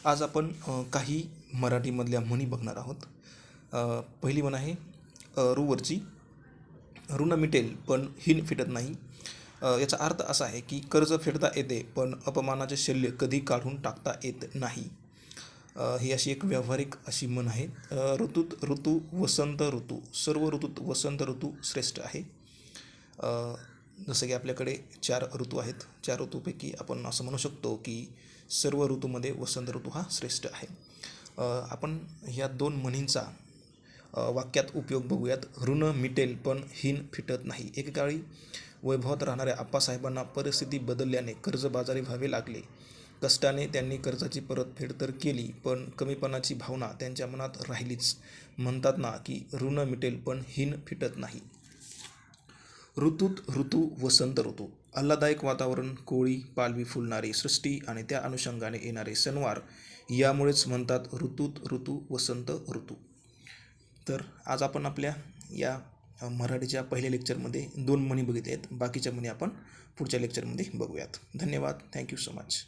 आज आपण काही मराठीमधल्या म्हणी बघणार आहोत. पहिली म्हण आहे रूवरची, ऋण मिटेल पण हिन फिटत नाही. याचा अर्थ असा आहे की कर्ज फेडता येते पण अपमानाचे शल्य कधी काढून टाकता येत नाही. ही अशी एक व्यावहारिक अशी म्हण आहे. ऋतूत ऋतू वसंत ऋतू, सर्व ऋतूत वसंत ऋतू श्रेष्ठ आहे. जसं की आपल्याकडे 4 ऋतू आहेत. 4 ऋतूपैकी आपण असं म्हणू शकतो की सर्व ऋतूमध्ये वसंत ऋतू हा श्रेष्ठ आहे. आपण ह्या 2 म्हणींचा वाक्यात उपयोग बघूयात. ऋण मिटेल पण हिन फिटत नाही. एकेकाळी वैभवात राहणाऱ्या आप्पासाहेबांना परिस्थिती बदलल्याने कर्जबाजारी व्हावे लागले. कष्टाने त्यांनी कर्जाची परतफेड तर केली, पण कमीपणाची भावना त्यांच्या मनात राहिलीच. म्हणतात ना की ऋण मिटेल पण हिन फिटत नाही. ऋतूत ऋतू वसंत ऋतू, आल्हाददायक वातावरण, कोळी पालवी फुलणारी सृष्टी आणि त्या अनुषंगाने येणारे सणवार, यामुळेच म्हणतात ऋतूत ऋतू वसंत ऋतू. तर आज आपण आपल्या या मराठीच्या पहिल्या लेक्चरमध्ये 2 म्हणी बघितल्या आहेत. बाकीच्या म्हणी आपण पुढच्या लेक्चरमध्ये बघूयात. धन्यवाद. Thank you so much.